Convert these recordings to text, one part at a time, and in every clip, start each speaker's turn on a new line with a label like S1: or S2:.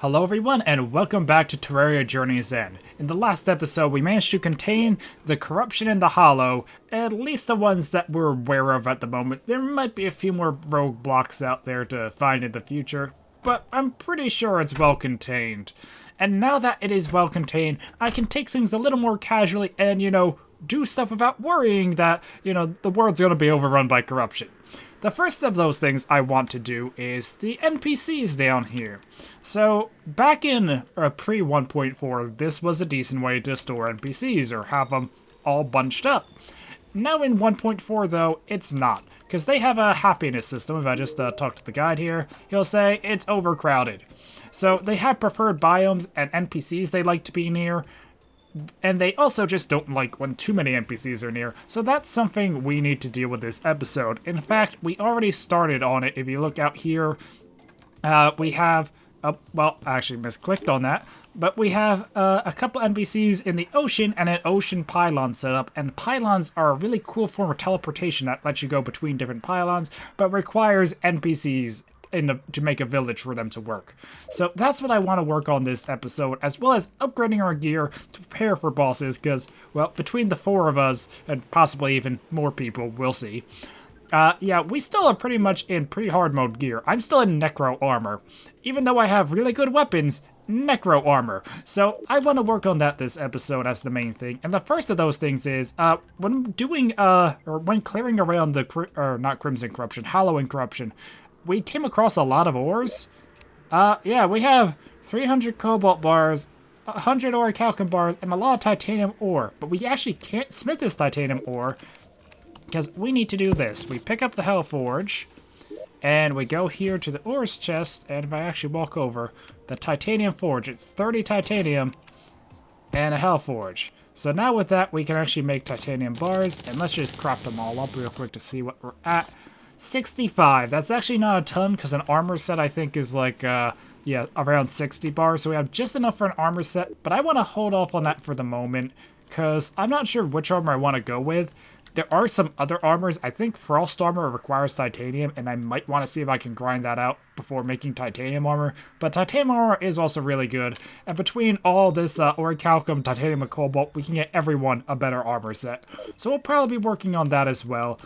S1: Hello everyone, and welcome back to Terraria Journey's End. In the last episode, we managed to contain the corruption in the Hollow, at least the ones that we're aware of at the moment. There might be a few more roadblocks out there to find in the future, but I'm pretty sure it's well contained. And now that it is well contained, I can take things a little more casually and, do stuff without worrying that, the world's gonna be overrun by corruption. The first of those things I want to do is the NPCs down here. So, back in pre 1.4, this was a decent way to store NPCs or have them all bunched up. Now in 1.4 though, it's not, because they have a happiness system. If I just talk to the guide here, he'll say it's overcrowded. So they have preferred biomes and NPCs they like to be near, and they also just don't like when too many NPCs are near, so that's something we need to deal with this episode. In fact, we already started on it. If you look out here, we have, well, I actually misclicked on that, but we have a couple NPCs in the ocean and an ocean pylon set up, and pylons are a really cool form of teleportation that lets you go between different pylons, but requires NPCs to make a village for them to work. So that's what I want to work on this episode, as well as upgrading our gear to prepare for bosses, because, well, between the four of us, and possibly even more people, we'll see. Yeah, we still are pretty much in pre-hard mode gear. I'm still in Necro armor. Even though I have really good weapons, Necro armor. So I want to work on that this episode as the main thing. And the first of those things is, when doing, or when clearing around the, not Crimson Corruption, Halloween Corruption, we came across a lot of ores. Yeah, we have 300 cobalt bars, 100 orichalcum bars, and a lot of titanium ore. But we actually can't smith this titanium ore, because we need to do this. We pick up the Hell Forge, and we go here to the ores chest, and if I actually walk over, the titanium forge, it's 30 titanium and a Hell Forge. So now with that, we can actually make titanium bars, and let's just crop them all up real quick to see what we're at. 65. That's actually not a ton, because an armor set I think is like, yeah, around 60 bars. So we have just enough for an armor set, but I want to hold off on that for the moment, because I'm not sure which armor I want to go with. There are some other armors. I think Frost armor requires titanium, and I might want to see if I can grind that out before making titanium armor. But titanium armor is also really good, and between all this orichalcum, titanium, and cobalt, we can get everyone a better armor set. So we'll probably be working on that as well.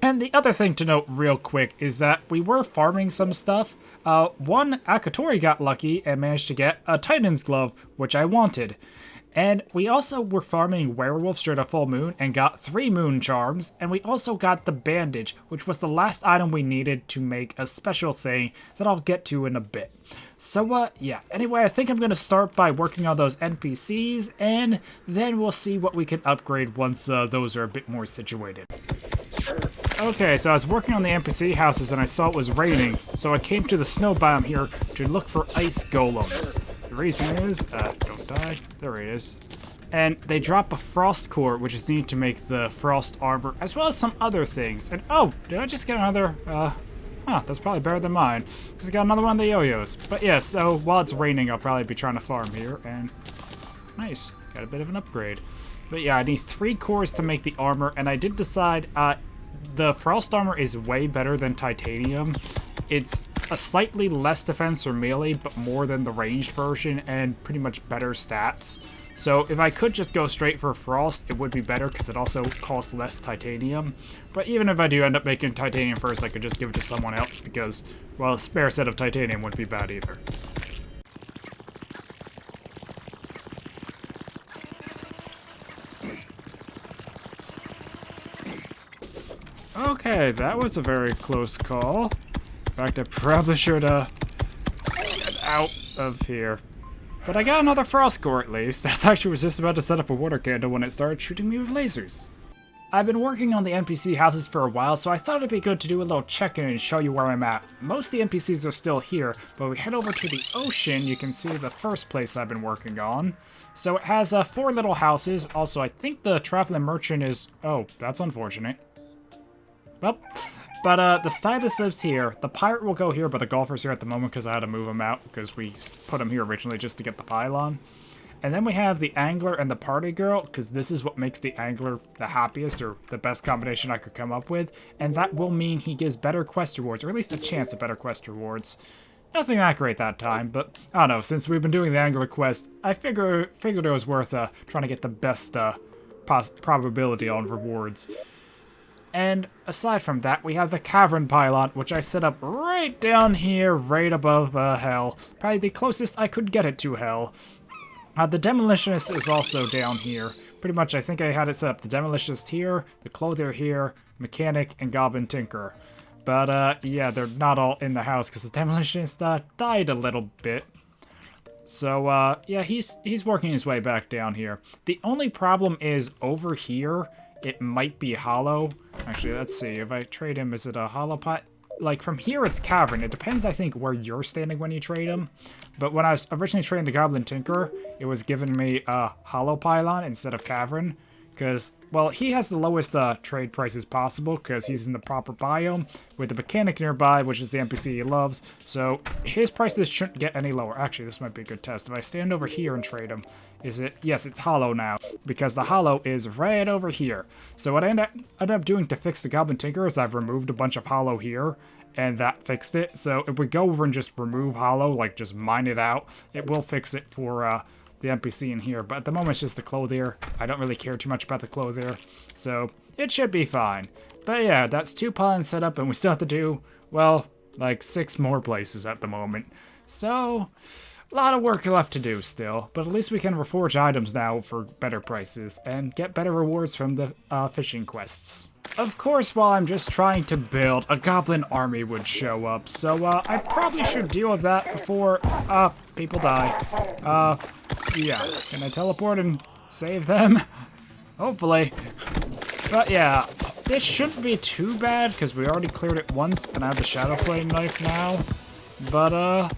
S1: And the other thing to note real quick is that we were farming some stuff. One, Akatori got lucky and managed to get a Titan's Glove, which I wanted. And we also were farming werewolves during a full moon and got 3 moon charms. And we also got the bandage, which was the last item we needed to make a special thing that I'll get to in a bit. So, yeah. Anyway, I think I'm going to start by working on those NPCs, and then we'll see what we can upgrade once those are a bit more situated. Okay, so I was working on the NPC houses and I saw it was raining, so I came to the snow biome here to look for ice golems. The reason is, don't die, there it is. And they drop a frost core, which is needed to make the frost armor, as well as some other things. And oh, did I just get another, that's probably better than mine, because I got another one of the yo-yos. But yeah, so while it's raining, I'll probably be trying to farm here, and nice, got a bit of an upgrade. But yeah, I need 3 cores to make the armor, and I did decide, the frost armor is way better than titanium. It's a slightly less defense or melee, but more than the ranged version, and pretty much better stats. So if I could just go straight for frost, it would be better, because it also costs less titanium. But even if I do end up making titanium first, I could just give it to someone else, because, well, a spare set of titanium wouldn't be bad either. Okay, that was a very close call. In fact, I probably should get out of here. But I got another frost core at least. I actually was just about to set up a water candle when it started shooting me with lasers. I've been working on the NPC houses for a while, so I thought it'd be good to do a little check-in and show you where I'm at. Most of the NPCs are still here, but we head over to the ocean, you can see the first place I've been working on. So it has 4 little houses. Also, I think the traveling merchant is... oh, that's unfortunate. Well, but the stylist lives here. The pirate will go here, but the golfer's here at the moment because I had to move him out because we put him here originally just to get the pylon. And then we have the angler and the party girl, because this is what makes the angler the happiest, or the best combination I could come up with. And that will mean he gives better quest rewards, or at least a chance of better quest rewards. Nothing that great that time, but I don't know, since we've been doing the Angler quest, I figured it was worth trying to get the best probability on rewards. And aside from that, we have the Cavern Pilot, which I set up right down here, right above Hell. Probably the closest I could get it to Hell. The Demolitionist is also down here. Pretty much, I think I had it set up. The Demolitionist here, the Clothier here, Mechanic, and Goblin Tinker. But, yeah, they're not all in the house because the Demolitionist died a little bit. So, yeah, he's working his way back down here. The only problem is over here, it might be hollow. Actually, let's see. If I trade him, is it a hollow pot? Like, from here, it's Cavern. It depends, I think, where you're standing when you trade him. But when I was originally trading the Goblin Tinker, it was giving me a hollow Pylon instead of Cavern. Because, well, he has the lowest trade prices possible because he's in the proper biome with the Mechanic nearby, which is the NPC he loves. So his prices shouldn't get any lower. Actually, this might be a good test. If I stand over here and trade him, is it? Yes, it's hollow now because the hollow is right over here. So what I ended up doing to fix the Goblin Tinker is I've removed a bunch of hollow here, and that fixed it. So if we go over and just remove hollow, like just mine it out, it will fix it for the NPC in here, but at the moment it's just the Clothier. I don't really care too much about the Clothier, so it should be fine. But yeah, that's 2 Pylons set up, and we still have to do, well, like 6 more places at the moment. So, a lot of work left to do still, but at least we can reforge items now for better prices, and get better rewards from the fishing quests. Of course, while I'm just trying to build, a goblin army would show up, so I probably should deal with that before people die. Yeah, can I teleport and save them? Hopefully. But yeah, this shouldn't be too bad, because we already cleared it once, and I have the Shadow Flame knife now. But,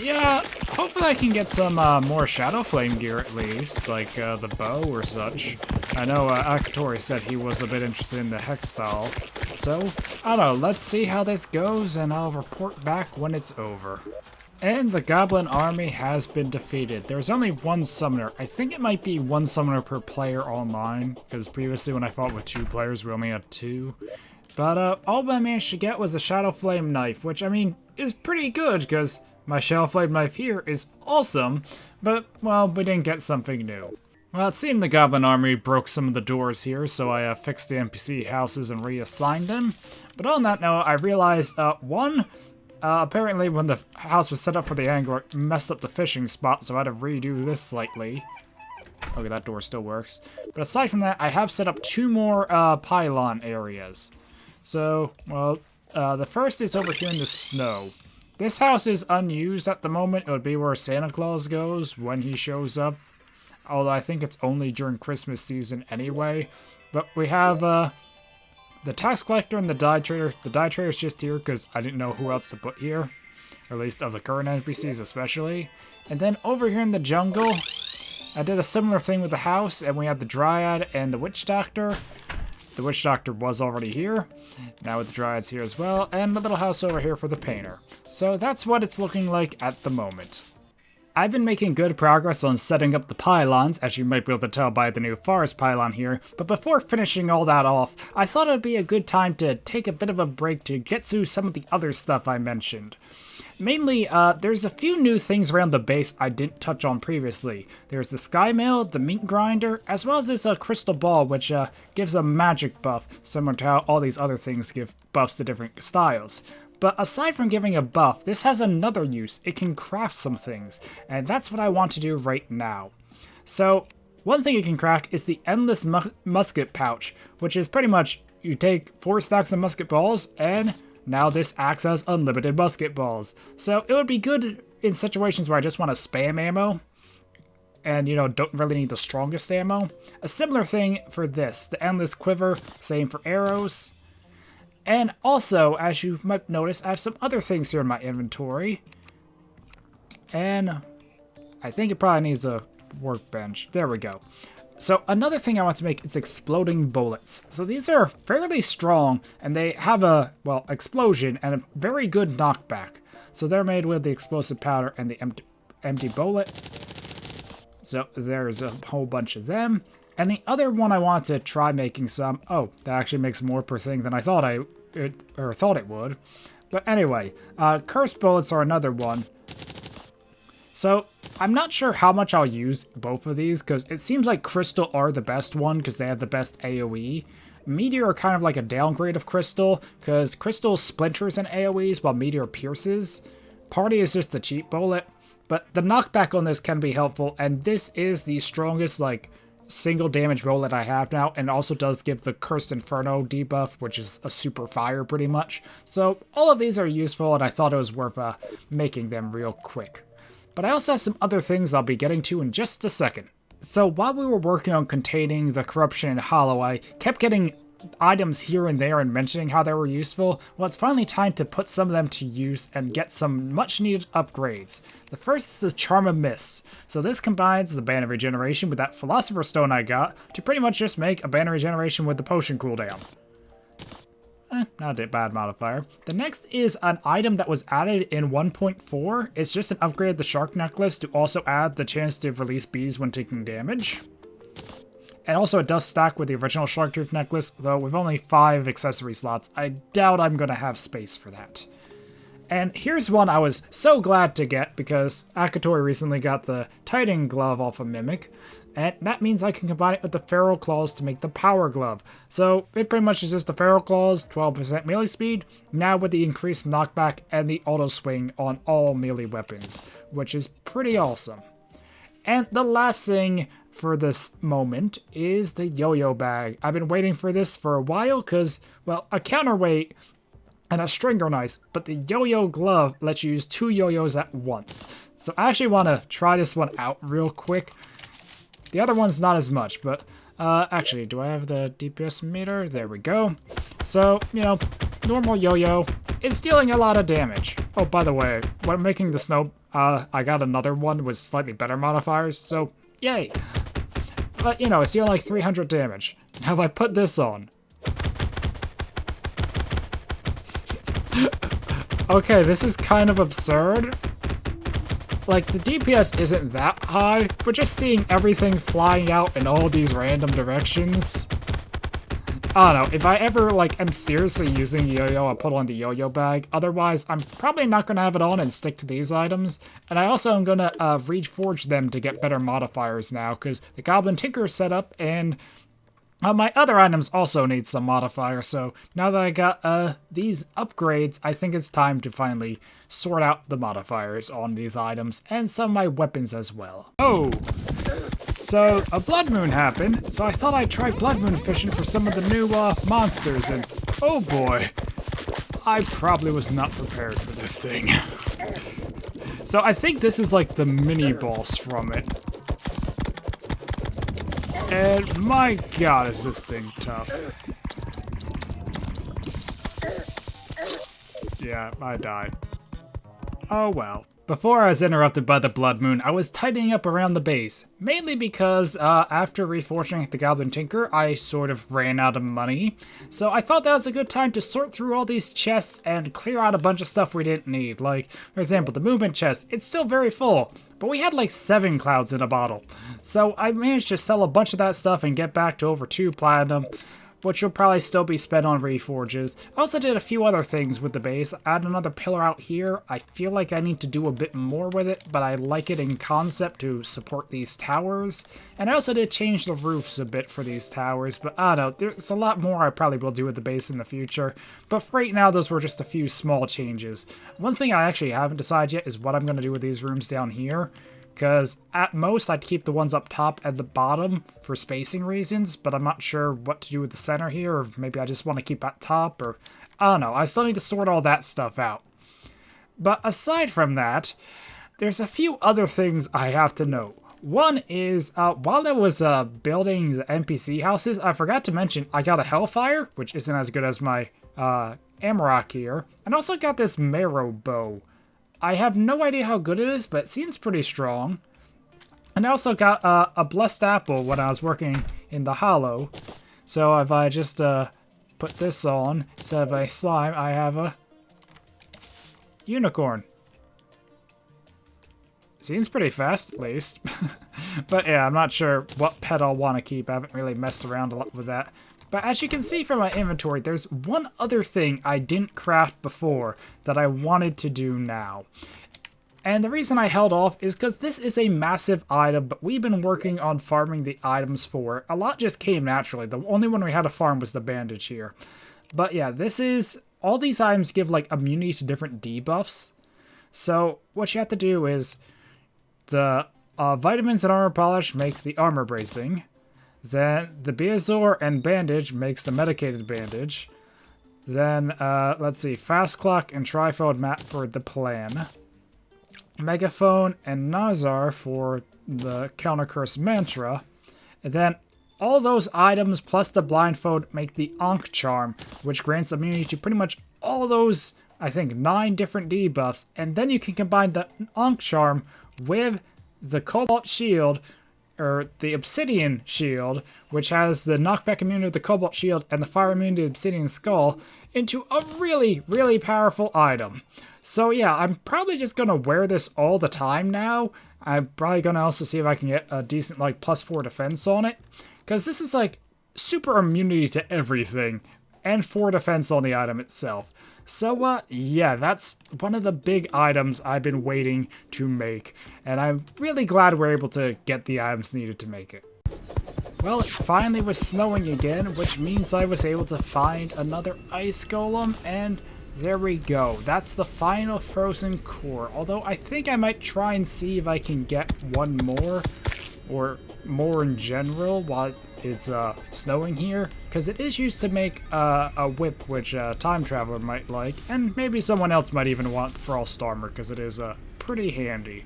S1: yeah, hopefully I can get some more Shadow Flame gear at least, like the bow or such. I know Akatori said he was a bit interested in the Hextile, so I don't know, let's see how this goes and I'll report back when it's over. And the Goblin army has been defeated. There's only 1 summoner. I think it might be 1 summoner per player online, because previously when I fought with 2 players we only had 2. But all I managed to get was a Shadow Flame knife, which I mean is pretty good because my Shadow Flame knife here is awesome, but well, we didn't get something new. Well, it seemed the Goblin army broke some of the doors here, so I fixed the NPC houses and reassigned them. But on that note, I realized, apparently when the house was set up for the angler, it messed up the fishing spot, so I had to redo this slightly. Okay, that door still works. But aside from that, I have set up 2 more pylon areas. So, well, the first is over here in the snow. This house is unused at the moment. It would be where Santa Claus goes when he shows up. Although I think it's only during Christmas season anyway. But we have the tax collector and the dye trader. The dye trader is just here because I didn't know who else to put here. Or at least of the current NPCs especially. And then over here in the jungle, I did a similar thing with the house. And we have the Dryad and the Witch Doctor. The Witch Doctor was already here. Now with the Dryads here as well. And the little house over here for the painter. So that's what it's looking like at the moment. I've been making good progress on setting up the pylons, as you might be able to tell by the new forest pylon here, but before finishing all that off, I thought it would be a good time to take a bit of a break to get through some of the other stuff I mentioned. Mainly, there's a few new things around the base I didn't touch on previously. There's the Sky Mill, the Meat Grinder, as well as this Crystal Ball, which gives a magic buff, similar to how all these other things give buffs to different styles. But aside from giving a buff, this has another use. It can craft some things, and that's what I want to do right now. So, one thing you can craft is the Endless Musket Pouch, which is pretty much, you take 4 stacks of musket balls, and now this acts as unlimited musket balls. So it would be good in situations where I just want to spam ammo, and, you know, don't really need the strongest ammo. A similar thing for this, the Endless Quiver, same for arrows. And also, as you might notice, I have some other things here in my inventory. And I think it probably needs a workbench. There we go. So another thing I want to make is exploding bullets. So these are fairly strong, and they have a, well, explosion and a very good knockback. So they're made with the explosive powder and the empty bullet. So there's a whole bunch of them. And the other one I want to try making some, oh, that actually makes more per thing than I thought it would, But anyway, cursed bullets are another one. So I'm not sure how much I'll use both of these, because it seems like Crystal are the best one because they have the best AoE. Meteor are kind of like a downgrade of Crystal, because Crystal splinters in AoEs while Meteor pierces. Party is just the cheap bullet, but the knockback on this can be helpful, and this is the strongest, like, single damage bullet I have now, and also does give the Cursed Inferno debuff, which is a super fire pretty much. So all of these are useful, and I thought it was worth making them real quick. But I also have some other things I'll be getting to in just a second. So while we were working on containing the corruption in Hollow, I kept getting items here and there and mentioning how they were useful. Well, it's finally time to put some of them to use and get some much needed upgrades. The first is the Charm of Mist. So this combines the Band of Regeneration with that Philosopher's Stone I got to pretty much just make a Band of Regeneration with the potion cooldown. Not a bad modifier. The next is an item that was added in 1.4. It's just an upgrade of the Shark Necklace to also add the chance to release bees when taking damage. And also it does stack with the original Shark Tooth Necklace, though with only 5 accessory slots, I doubt I'm going to have space for that. And here's one I was so glad to get because Akatori recently got the Titan Glove off of Mimic, and that means I can combine it with the Feral Claws to make the Power Glove. So it pretty much is just the Feral Claws, 12% melee speed, now with the increased knockback and the auto swing on all melee weapons, which is pretty awesome. And the last thing for this moment is the Yo-Yo Bag. I've been waiting for this for a while because, well, a counterweight and a string are nice, but the Yoyo Glove lets you use 2 yo-yos at once. So I actually want to try this one out real quick. The other one's not as much, but actually, do I have the DPS meter? There we go. So, you know, normal yo-yo. It's dealing a lot of damage. Oh, by the way, when making the snow, I got another one with slightly better modifiers, so yay. But, you know, it's dealing like 300 damage. Now if I put this on. Okay, this is kind of absurd. Like, the DPS isn't that high, but just seeing everything flying out in all these random directions. I don't know, if I ever, like, am seriously using yo-yo, I'll put on the yo-yo bag. Otherwise, I'm probably not going to have it on and stick to these items. And I also am going to reforge them to get better modifiers now, because the Goblin Tinker is set up, and my other items also need some modifiers. So now that I got these upgrades, I think it's time to finally sort out the modifiers on these items, and some of my weapons as well. Oh! So, a Blood Moon happened, so I thought I'd try Blood Moon fishing for some of the new monsters, and oh boy, I probably was not prepared for this thing. So I think this is like the mini-boss from it. And my god, is this thing tough. Yeah, I died. Oh well. Before I was interrupted by the Blood Moon, I was tidying up around the base, mainly because after reforging the Goblin Tinker, I sort of ran out of money. So I thought that was a good time to sort through all these chests and clear out a bunch of stuff we didn't need. Like, for example, the movement chest, it's still very full, but we had like 7 clouds in a bottle. So I managed to sell a bunch of that stuff and get back to over 2 platinum, which will probably still be spent on reforges. I also did a few other things with the base. I added another pillar out here. I feel like I need to do a bit more with it, but I like it in concept to support these towers. And I also did change the roofs a bit for these towers, but I don't know, there's a lot more I probably will do with the base in the future. But for right now, those were just a few small changes. One thing I actually haven't decided yet is what I'm going to do with these rooms down here. Because at most, I'd keep the ones up top and the bottom for spacing reasons, but I'm not sure what to do with the center here, or maybe I just want to keep at top, or I don't know. I still need to sort all that stuff out. But aside from that, there's a few other things I have to note. One is, while I was building the NPC houses, I forgot to mention I got a Hellfire, which isn't as good as my Amarok here, and also got this Marrow Bow. I have no idea how good it is, but it seems pretty strong. And I also got a Blessed Apple when I was working in the Hollow. So if I just put this on, instead of a slime, I have a unicorn. Seems pretty fast, at least. But yeah, I'm not sure what pet I'll want to keep. I haven't really messed around a lot with that. But as you can see from my inventory, there's one other thing I didn't craft before that I wanted to do now. And the reason I held off is because this is a massive item, but we've been working on farming the items for it. A lot just came naturally. The only one we had to farm was the bandage here. But yeah, this is... all these items give like immunity to different debuffs. So what you have to do is the vitamins and armor polish make the armor bracing. Then the Beazor and bandage makes the medicated bandage. Then, let's see, Fast Clock and Trifold mat for the plan. Megaphone and Nazar for the Counter Curse mantra. And then all those items plus the blindfold make the Ankh Charm, which grants immunity to pretty much all those, I think, 9 different debuffs. And then you can combine the Ankh Charm with the Cobalt Shield, or the Obsidian Shield, which has the knockback immunity of the Cobalt Shield and the fire immunity of the Obsidian Skull, into a really, really powerful item. So yeah, I'm probably just going to wear this all the time now. I'm probably going to also see if I can get a decent, like, +4 defense on it. Because this is, like, super immunity to everything. And 4 defense on the item itself. So, yeah, that's one of the big items I've been waiting to make. And I'm really glad we're able to get the items needed to make it. Well, it finally was snowing again, which means I was able to find another ice golem, and there we go. That's the final frozen core. Although I think I might try and see if I can get one more, or more in general, while it's snowing here, because it is used to make a whip, which Time Traveler might like, and maybe someone else might even want the Frost Armor, because it is pretty handy.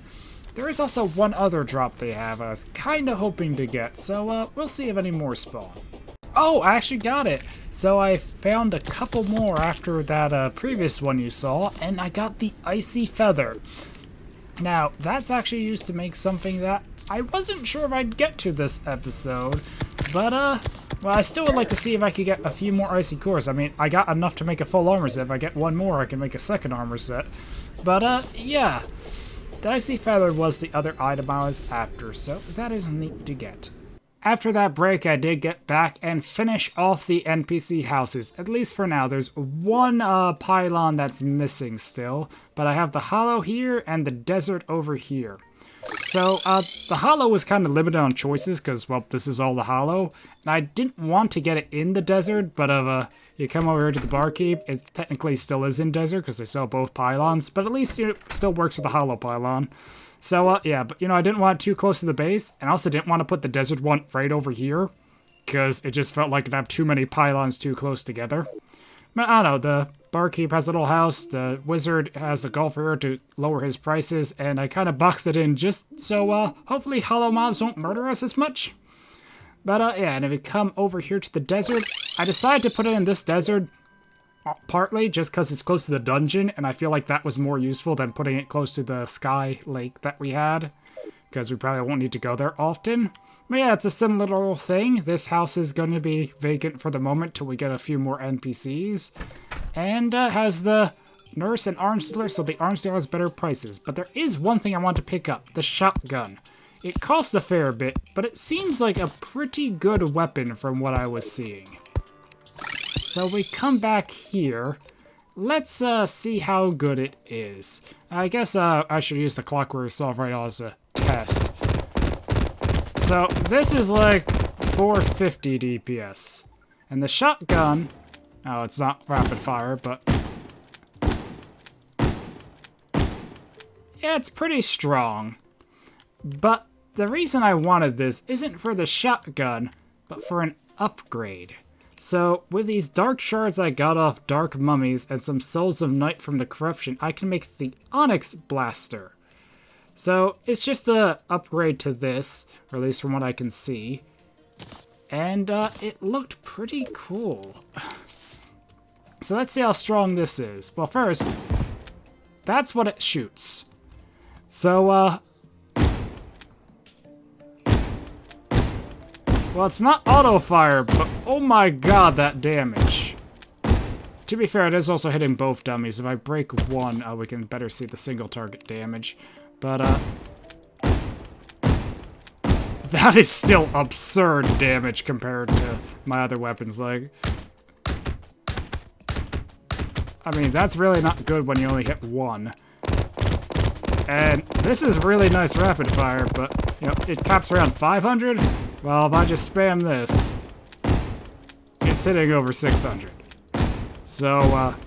S1: There is also one other drop they have I was kind of hoping to get, so we'll see if any more spawn. Oh, I actually got it! So I found a couple more after that previous one you saw, and I got the Icy Feather. Now, that's actually used to make something that I wasn't sure if I'd get to this episode, but, well, I still would like to see if I could get a few more Icy Cores. I mean, I got enough to make a full armor set. If I get one more, I can make a second armor set. But, yeah. The Icy Feather was the other item I was after, so that is neat to get. After that break, I did get back and finish off the NPC houses, at least for now. There's one pylon that's missing still, but I have the hollow here and the desert over here. So, the hollow was kind of limited on choices because, well, this is all the hollow. And I didn't want to get it in the desert, but you come over here to the barkeep, it technically still is in desert because they sell both pylons, but at least it still works with the hollow pylon. So, yeah, but, you know, I didn't want it too close to the base, and I also didn't want to put the desert one right over here because it just felt like it'd have too many pylons too close together. But, I don't know, the barkeep has a little house, the wizard has the golfer to lower his prices, and I kind of boxed it in just so, hopefully hollow mobs won't murder us as much. But, yeah, and if we come over here to the desert, I decided to put it in this desert partly just because it's close to the dungeon, and I feel like that was more useful than putting it close to the sky lake that we had, because we probably won't need to go there often. But yeah, it's a similar little thing. This house is going to be vacant for the moment till we get a few more NPCs. And has the nurse and arms dealer, so the arms dealer has better prices. But there is one thing I want to pick up, the shotgun. It costs a fair bit, but it seems like a pretty good weapon from what I was seeing. So we come back here. Let's see how good it is. I guess I should use the clockwork assault rifle as a test. So this is like 450 DPS. And the shotgun, oh, it's not rapid fire, but yeah, it's pretty strong. But the reason I wanted this isn't for the shotgun, but for an upgrade. So with these dark shards I got off Dark Mummies and some Souls of Night from the Corruption, I can make the Onyx Blaster. So it's just a upgrade to this, or at least from what I can see. And it looked pretty cool. So let's see how strong this is. Well, first, that's what it shoots. So, well, it's not auto-fire, but oh my god, that damage. To be fair, it is also hitting both dummies. If I break one, we can better see the single target damage. But, that is still absurd damage compared to my other weapons. Like, I mean, that's really not good when you only hit one. And this is really nice rapid fire, but, you know, it caps around 500. Well, if I just spam this, it's hitting over 600. So,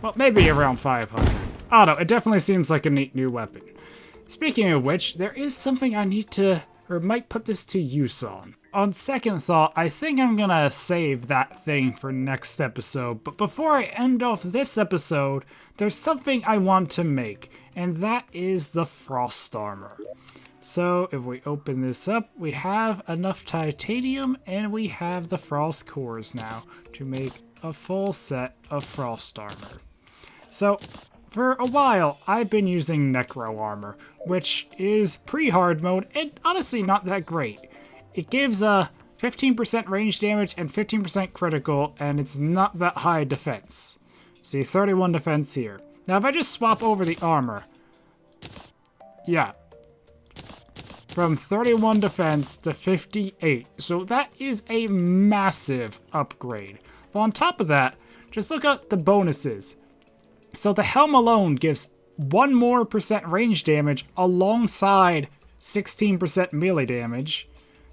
S1: well, maybe around 500. I don't know, it definitely seems like a neat new weapon. Speaking of which, there is something I need to, or might put this to use on. On second thought, I think I'm gonna save that thing for next episode, but before I end off this episode, there's something I want to make, and that is the Frost Armor. So if we open this up, we have enough titanium, and we have the frost cores now to make a full set of Frost Armor. So for a while, I've been using Necro Armor, which is pre-hard mode and honestly not that great. It gives a 15% range damage and 15% critical, and it's not that high defense. See, 31 defense here. Now, if I just swap over the armor, yeah, from 31 defense to 58. So that is a massive upgrade. But on top of that, just look at the bonuses. So the helm alone gives 1% more range damage alongside 16% melee damage.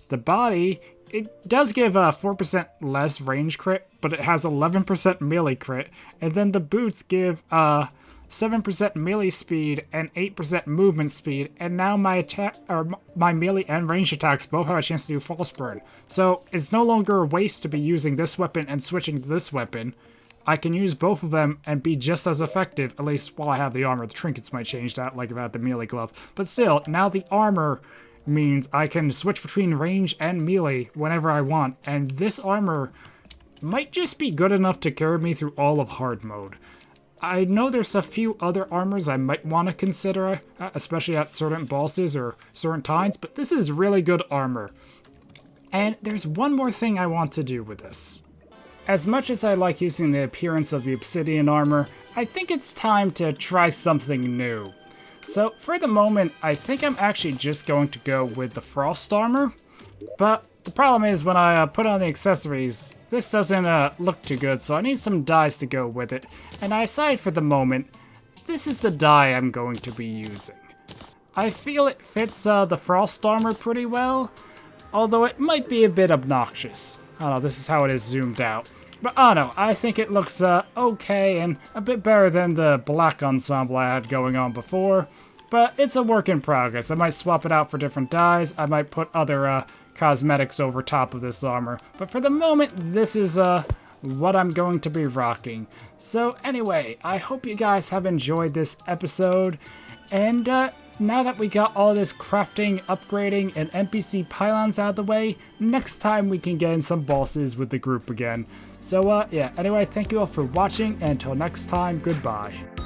S1: The body, it does give a 4% less range crit, but it has 11% melee crit. And then the boots give 7% melee speed and 8% movement speed. And now my attack, or my melee and range attacks both have a chance to do false burn. So it's no longer a waste to be using this weapon and switching to this weapon. I can use both of them and be just as effective, at least while I have the armor. The trinkets might change that, like if I had the melee glove. But still, now the armor means I can switch between range and melee whenever I want, and this armor might just be good enough to carry me through all of hard mode. I know there's a few other armors I might want to consider, especially at certain bosses or certain times, but this is really good armor. And there's one more thing I want to do with this. As much as I like using the appearance of the obsidian armor, I think it's time to try something new. So for the moment, I think I'm actually just going to go with the Frost Armor, but the problem is when I put on the accessories, this doesn't look too good, so I need some dyes to go with it, and I decide for the moment, this is the dye I'm going to be using. I feel it fits the Frost Armor pretty well, although it might be a bit obnoxious. I don't know, this is how it is zoomed out. But I don't know, I think it looks okay and a bit better than the black ensemble I had going on before. But it's a work in progress. I might swap it out for different dyes. I might put other cosmetics over top of this armor. But for the moment, this is what I'm going to be rocking. So anyway, I hope you guys have enjoyed this episode. And now that we got all this crafting, upgrading, and NPC pylons out of the way, next time we can get in some bosses with the group again. So yeah, anyway, thank you all for watching, and until next time, goodbye.